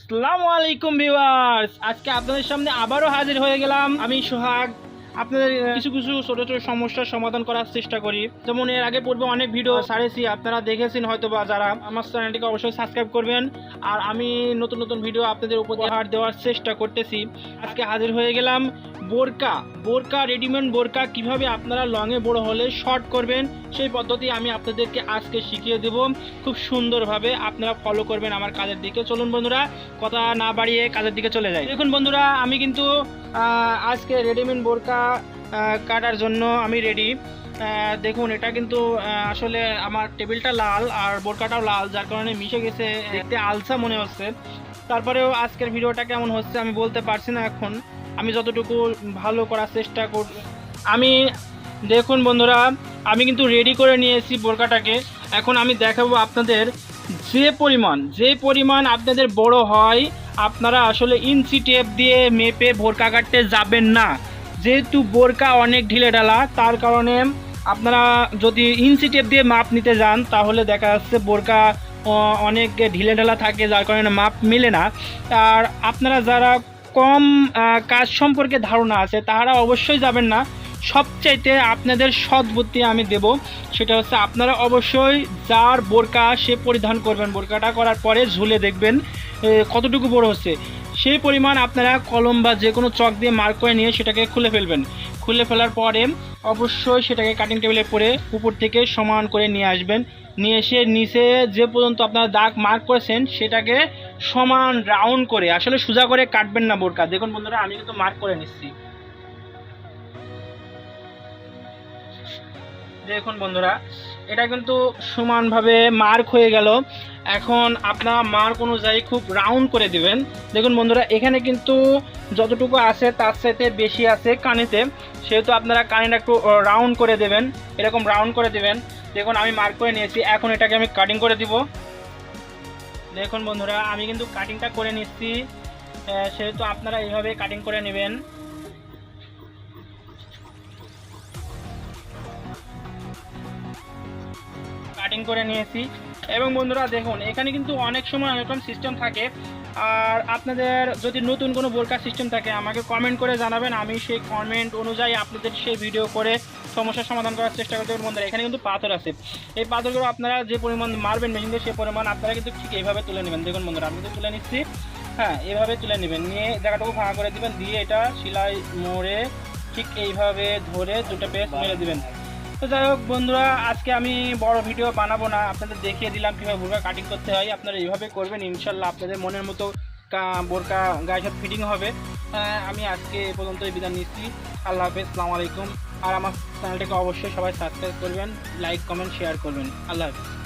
আসসালামু আলাইকুম ভিউয়ার্স, আজকে আপনাদের সামনে আবারও হাজির হয়ে গেলাম। আমি সোহাগ আপনাদের কিছু কিছু ছোট ছোট সমস্যার সমাধান করার চেষ্টা করি। যেমন এর আগে পূর্বে অনেক ভিডিও ছাড়েছি, আপনারা দেখেছেন হয়তো, বা যারা আমার চ্যানেলটিকে অবশ্যই সাবস্ক্রাইব করবেন। আর আমি নতুন নতুন ভিডিও আপনাদের উপহার দেওয়ার চেষ্টা করতেছি। আজকে হাজির হয়ে গেলাম বোরকা রেডিমেড বোরকা কিভাবে আপনারা লংয়ে বড় হলে শর্ট করবেন সেই পদ্ধতি আমি আপনাদেরকে আজকে শিখিয়ে দেব। খুব সুন্দরভাবে আপনারা ফলো করবেন আমার কাজের দিকে। চলুন বন্ধুরা, কথা না বাড়িয়ে কাজের দিকে চলে যাই। দেখুন বন্ধুরা, আমি কিন্তু আজকে রেডিমেড বোরকা কাটার জন্য আমি রেডি। দেখুন, এটা কিন্তু আসলে আমার টেবিলটা লাল আর বোরকাটাও লাল, যার কারণে মিশে গেছে, দেখতে আলসা মনে হচ্ছে। তারপরেও আজকের ভিডিওটা কেমন হচ্ছে আমি বলতে পারছি না। এখন আমি যতটুকু ভালো করার চেষ্টা করব। আমি দেখুন বন্ধুরা, আমি কিন্তু রেডি করে নিয়েছি বোরকাটাকে। এখন আমি দেখাবো আপনাদের যে পরিমাণ আপনাদের বড় হয়, আপনারা আসলে ইঞ্চি টেপ দিয়ে মেপে বোরকা কাটতে যাবেন না। যেহেতু বোরকা অনেক ঢিলে ঢালা, তার কারণে আপনারা যদি ইঞ্চি টেপ দিয়ে মাপ নিতে যান তাহলে দেখা যাচ্ছে বোরকা অনেক ঢিলে ঢালা থাকে, যার কারণে মাপ মেলে না। আর আপনারা যারা কম কাজ সম্পর্কে ধারণা আছে তারা অবশ্যই যাবেন না। সবচাইতে আপনাদের সৎ বুদ্ধি আমি দেব, সেটা হচ্ছে আপনারা অবশ্যই যার বোরকা সে পরিধান করবেন। বোরকাটা করার পরে ঝুলে দেখবেন কতটুকু বড় হচ্ছে, সেই পরিমাণ আপনারা কলম বা যে কোনো চক দিয়ে মার্ক করে নিয়ে সেটাকে খুলে ফেলবেন। খুলে ফেলার পরে অবশ্যই সেটাকে কাটিং টেবিলে পরে উপর থেকে সমান করে নিয়ে আসবেন। নিয়ে এসে নিচে যে পর্যন্ত আপনারা দাগ মার্ক করেছেন সেটাকে সমান রাউন্ড করে, আসলে সোজা করে কাটবেন না বোরকা। দেখুন বন্ধুরা, আমি কিন্তু মার্ক করে নিচ্ছি। দেখুন বন্ধুরা, এটা কিন্তু সমানভাবে মার্ক হয়ে গেল। এখন আপনারা মার্ক অনুযায়ী খুব রাউন্ড করে দিবেন। দেখুন বন্ধুরা, এখানে কিন্তু যতটুকু আছে তার সাথে বেশি আছে কানেতে, সেহেতু আপনারা কানেটা একটু রাউন্ড করে দেবেন, এরকম রাউন্ড করে দেবেন। দেখুন আমি মার্ক করে নিয়েছি, এখন এটাকে আমি কাটিং করে দিব। দেখুন বন্ধুরা, আমি কিন্তু কাটিংটা করে নিচ্ছি, সেহেতু আপনারা এইভাবে কাটিং করে নেবেন। কাটিং করে নিয়েছি। এবং বন্ধুরা দেখুন, এখানে কিন্তু অনেক সময় অনেক রকম সিস্টেম থাকে। আর আপনাদের যদি নতুন কোনো বোরকা সিস্টেম থাকে আমাকে কমেন্ট করে জানাবেন, আমি সেই কমেন্ট অনুযায়ী আপনাদের সেই ভিডিও করে সমস্যার সমাধান করার চেষ্টা করতে পারবেন। বন্ধুরা, এখানে কিন্তু পাথর আছে, এই পাথরগুলো আপনারা যে পরিমাণ মারবেন মেশিন দিয়ে, সেই পরিমাণ আপনারা কিন্তু ঠিক এইভাবে তুলে নেবেন। দেখুন বন্ধুরা, আমি তো তুলে নিচ্ছি। হ্যাঁ, এইভাবে তুলে নেবেন, নিয়ে জায়গাটুকু ফাঁকা করে দিবেন, দিয়ে এটা সেলাই মোড়ে ঠিক এইভাবে ধরে দুটো পেস্ট মেরে দিবেন। তো যাই হোক বন্ধুরা, আজকে আমি বড় ভিডিও বানাবো না, আপনাদের দেখিয়ে দিলাম কীভাবে বোরকা কাটিং করতে হয়। আপনারা এইভাবে করবেন, ইনশাল্লাহ আপনাদের মনের মতো বোরকা গায়ের সাথে ফিটিং হবে। আমি আজকে এ পর্যন্তই বিদায় নিচ্ছি। আল্লাহ হাফেজ, আসসালামু আলাইকুম। আর আমার চ্যানেলটিকে অবশ্যই সবাই সাবস্ক্রাইব করবেন, লাইক কমেন্ট শেয়ার করবেন। আল্লাহ হাফেজ।